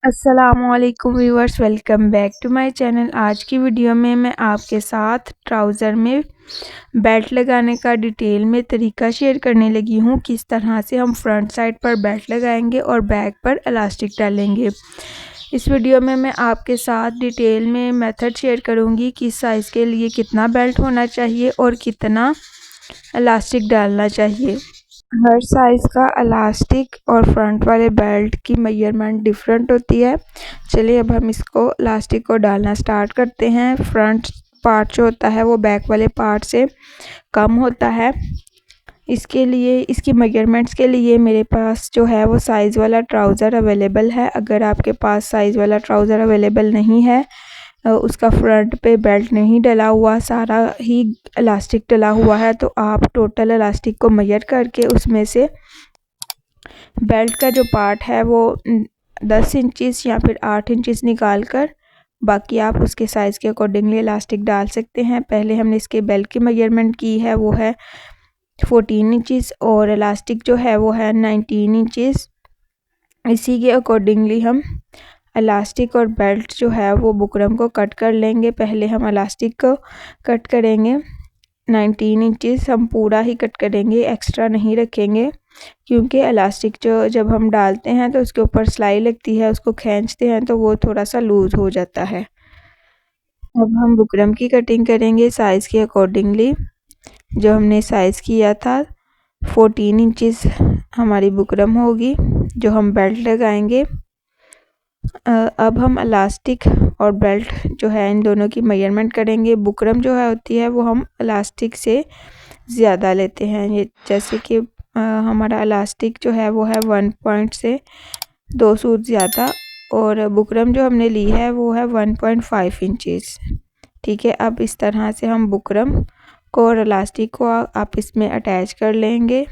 अस्सलामुअलैकुम viewers, welcome back to my channel. आज की वीडियो में मैं आपके साथ ट्राउज़र में बेल्ट लगाने का डिटेल में तरीका शेयर करने लगी हूँ। किस तरह से हम फ्रंट साइड पर बेल्ट लगाएंगे और बैक पर इलास्टिक डालेंगे। इस वीडियो में मैं आपके साथ डिटेल में मेथड शेयर करूँगी कि साइज़ के लिए कितना बेल्ट होना चाहिए और कितना इलास्टिक डालना चाहिए। हर साइज़ का इलास्टिक और फ्रंट वाले बेल्ट की मेजरमेंट डिफरेंट होती है। चलिए अब हम इसको इलास्टिक को डालना स्टार्ट करते हैं। फ्रंट पार्ट जो होता है वो बैक वाले पार्ट से कम होता है। इसके लिए इसकी मेजरमेंट्स के लिए मेरे पास जो है वो साइज़ वाला ट्राउज़र अवेलेबल है। अगर आपके पास साइज़ वाला ट्राउज़र अवेलेबल नहीं है, उसका फ्रंट पे बेल्ट नहीं डला हुआ, सारा ही इलास्टिक डला हुआ है, तो आप टोटल इलास्टिक को मेजर करके उसमें से बेल्ट का जो पार्ट है वो 10 इंचेस या फिर 8 इंचेस निकाल कर बाकी आप उसके साइज़ के अकॉर्डिंगली इलास्टिक डाल सकते हैं। पहले हमने इसके बेल्ट की मेजरमेंट की है, वो है 14 इंचेस और इलास्टिक जो है वो है 19 इंचेस। इसी के अकॉर्डिंगली हम इलास्टिक और बेल्ट जो है वो बुकरम को कट कर लेंगे। पहले हम इलास्टिक को कट करेंगे 19 इंचेस, हम पूरा ही कट करेंगे, एक्स्ट्रा नहीं रखेंगे, क्योंकि इलास्टिक जो जब हम डालते हैं तो उसके ऊपर सिलाई लगती है, उसको खींचते हैं तो वो थोड़ा सा लूज़ हो जाता है। अब हम बुकरम की कटिंग करेंगे साइज़ के अकॉर्डिंगली। जो हमने साइज़ किया था 14 इंचेस हमारी बुकरम होगी जो हम बेल्ट लगाएंगे। अब हम इलास्टिक और बेल्ट जो है इन दोनों की मेजरमेंट करेंगे। बुकरम जो है होती है वो हम इलास्टिक से ज़्यादा लेते हैं। ये जैसे कि हमारा इलास्टिक जो है वो है 1 पॉइंट से 2 सूत ज़्यादा और बुकरम जो हमने ली है वो है 1.5 इंचेस। ठीक है, अब इस तरह से हम बुकरम को और इलास्टिक को आप इसमें अटैच कर लेंगे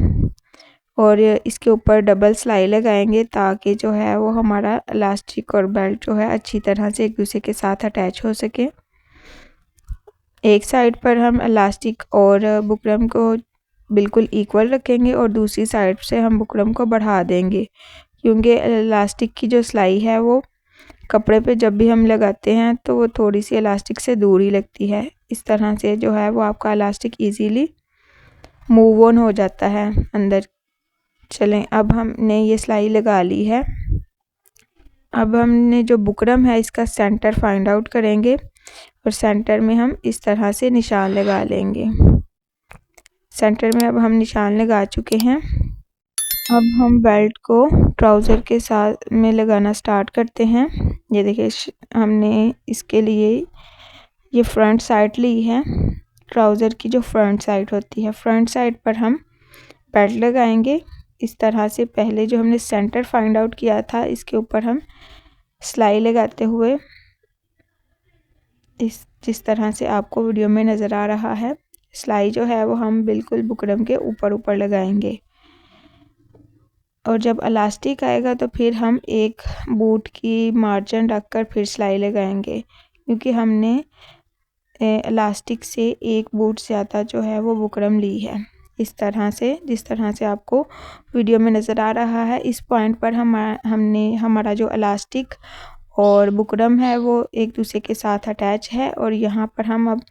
और इसके ऊपर डबल सिलाई लगाएंगे ताकि जो है वो हमारा इलास्टिक और बेल्ट जो है अच्छी तरह से एक दूसरे के साथ अटैच हो सके। एक साइड पर हम इलास्टिक और बुकरम को बिल्कुल इक्वल रखेंगे और दूसरी साइड से हम बुकरम को बढ़ा देंगे, क्योंकि इलास्टिक की जो सिलाई है वो कपड़े पे जब भी हम लगाते हैं तो वो थोड़ी सी इलास्टिक से दूर ही लगती है। इस तरह से जो है वो आपका इलास्टिक इजीली मूव ऑन हो जाता है अंदर। चलें, अब हमने ये सिलाई लगा ली है। अब हमने जो बुकरम है इसका सेंटर फाइंड आउट करेंगे और सेंटर में हम इस तरह से निशान लगा लेंगे। सेंटर में अब हम निशान लगा चुके हैं। अब हम बेल्ट को ट्राउज़र के साथ में लगाना स्टार्ट करते हैं। ये देखिए हमने इसके लिए ये फ्रंट साइड ली है। ट्राउज़र की जो फ्रंट साइड होती है, फ्रंट साइड पर हम बेल्ट लगाएंगे इस तरह से। पहले जो हमने सेंटर फाइंड आउट किया था इसके ऊपर हम सिलाई लगाते हुए जिस तरह से आपको वीडियो में नज़र आ रहा है, सिलाई जो है वो हम बिल्कुल बुकरम के ऊपर ऊपर लगाएंगे और जब इलास्टिक आएगा तो फिर हम एक बूट की मार्जिन रखकर फिर सिलाई लगाएंगे, क्योंकि हमने इलास्टिक से एक बूट ज़्यादा जो है वो बुकरम ली है। इस तरह से जिस तरह से आपको वीडियो में नज़र आ रहा है, इस पॉइंट पर हमने हमारा जो इलास्टिक और बुकरम है वो एक दूसरे के साथ अटैच है और यहाँ पर हम अब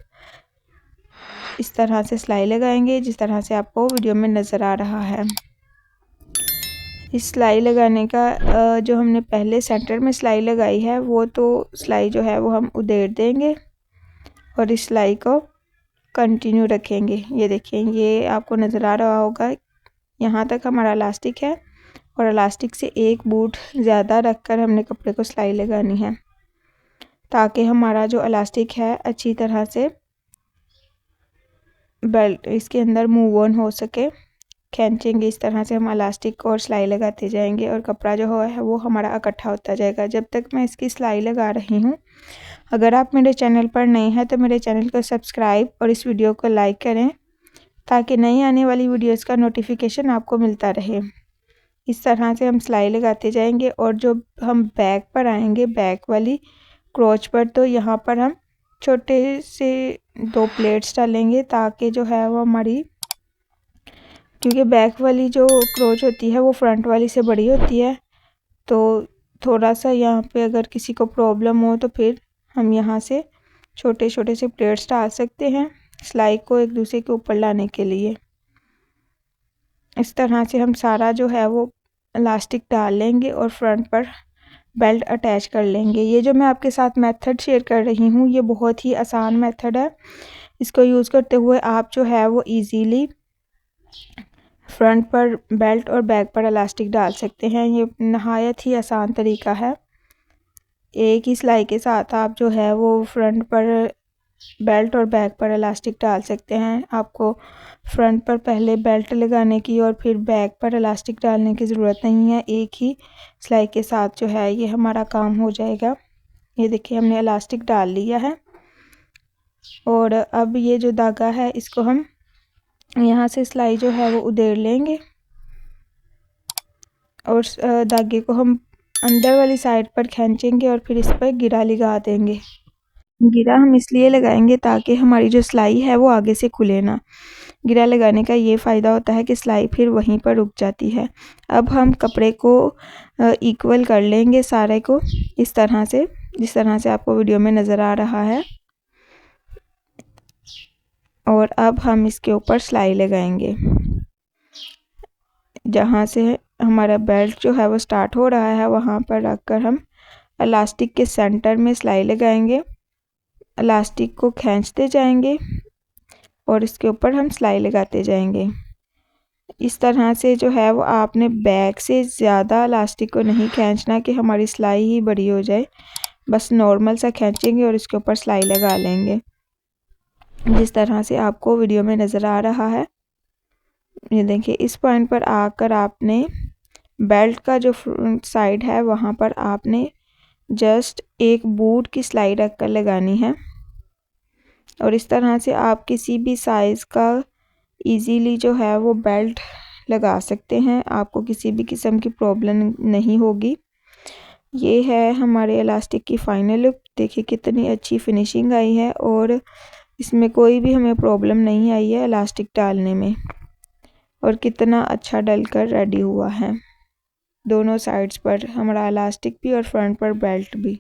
इस तरह से सिलाई लगाएंगे जिस तरह से आपको वीडियो में नज़र आ रहा है। इस सिलाई लगाने का जो हमने पहले सेंटर में सिलाई लगाई है वो तो सिलाई जो है वो हम उधेड़ देंगे और इस सिलाई को कंटिन्यू रखेंगे। ये देखें, ये आपको नज़र आ रहा होगा, यहाँ तक हमारा इलास्टिक है और इलास्टिक से एक बूट ज़्यादा रखकर हमने कपड़े को सिलाई लगानी है ताकि हमारा जो इलास्टिक है अच्छी तरह से बेल्ट इसके अंदर मूव ऑन हो सके। खींचेंगे इस तरह से हम इलास्टिक और सिलाई लगाते जाएंगे और कपड़ा जो है वो हमारा इकट्ठा होता जाएगा। जब तक मैं इसकी सिलाई लगा रही हूँ, अगर आप मेरे चैनल पर नए हैं तो मेरे चैनल को सब्सक्राइब और इस वीडियो को लाइक करें ताकि नई आने वाली वीडियोस का नोटिफिकेशन आपको मिलता रहे। इस तरह से हम सिलाई लगाते जाएंगे और जो हम बैक पर आएंगे, बैक वाली क्रोच पर, तो यहाँ पर हम छोटे से 2 प्लेट्स डालेंगे ताकि जो है वो हमारी, क्योंकि बैक वाली जो क्रोच होती है वो फ्रंट वाली से बड़ी होती है, तो थोड़ा सा यहाँ पे अगर किसी को प्रॉब्लम हो तो फिर हम यहाँ से छोटे छोटे से प्लेट्स डाल सकते हैं सिलाई को एक दूसरे के ऊपर लाने के लिए। इस तरह से हम सारा जो है वो इलास्टिक डाल लेंगे और फ्रंट पर बेल्ट अटैच कर लेंगे। ये जो मैं आपके साथ मेथड शेयर कर रही हूँ ये बहुत ही आसान मेथड है। इसको यूज़ करते हुए आप जो है वो इजीली फ्रंट पर बेल्ट और बैक पर इलास्टिक डाल सकते हैं। ये नहायत ही आसान तरीका है। एक ही सिलाई के साथ आप जो है वो फ्रंट पर बेल्ट और बैक पर इलास्टिक डाल सकते हैं। आपको फ्रंट पर पहले बेल्ट लगाने की और फिर बैक पर इलास्टिक डालने की ज़रूरत नहीं है। एक ही सिलाई के साथ जो है ये हमारा काम हो जाएगा। ये देखिए हमने इलास्टिक डाल लिया है और अब ये जो धागा है इसको हम यहाँ से सिलाई जो है वो उधेड़ लेंगे और धागे को हम अंदर वाली साइड पर खींचेंगे और फिर इस पर गिरा लगा देंगे। गिरा हम इसलिए लगाएंगे ताकि हमारी जो सिलाई है वो आगे से खुले ना। गिरा लगाने का ये फ़ायदा होता है कि सिलाई फिर वहीं पर रुक जाती है। अब हम कपड़े को इक्वल कर लेंगे सारे को इस तरह से, जिस तरह से आपको वीडियो में नज़र आ रहा है। और अब हम इसके ऊपर सिलाई लगाएंगे। जहाँ से हमारा बेल्ट जो है वो स्टार्ट हो रहा है वहाँ पर रखकर हम इलास्टिक के सेंटर में सिलाई लगाएंगे। इलास्टिक को खींचते जाएंगे और इसके ऊपर हम सिलाई लगाते जाएंगे। इस तरह से जो है वो आपने बैक से ज़्यादा इलास्टिक को नहीं खींचना कि हमारी सिलाई ही बड़ी हो जाए। बस नॉर्मल सा खींचेंगे और इसके ऊपर सिलाई लगा लेंगे जिस तरह से आपको वीडियो में नज़र आ रहा है। ये देखिए इस पॉइंट पर आकर आपने बेल्ट का जो फ्रंट साइड है वहाँ पर आपने जस्ट एक बूट की सिलाई रख कर लगानी है और इस तरह से आप किसी भी साइज़ का इजीली जो है वो बेल्ट लगा सकते हैं। आपको किसी भी किस्म की प्रॉब्लम नहीं होगी। ये है हमारे इलास्टिक की फाइनल लुक। देखिए कितनी अच्छी फिनिशिंग आई है और इसमें कोई भी हमें प्रॉब्लम नहीं आई है इलास्टिक डालने में और कितना अच्छा डल कर रेडी हुआ है। दोनों साइड्स पर हमारा इलास्टिक भी और फ्रंट पर बेल्ट भी।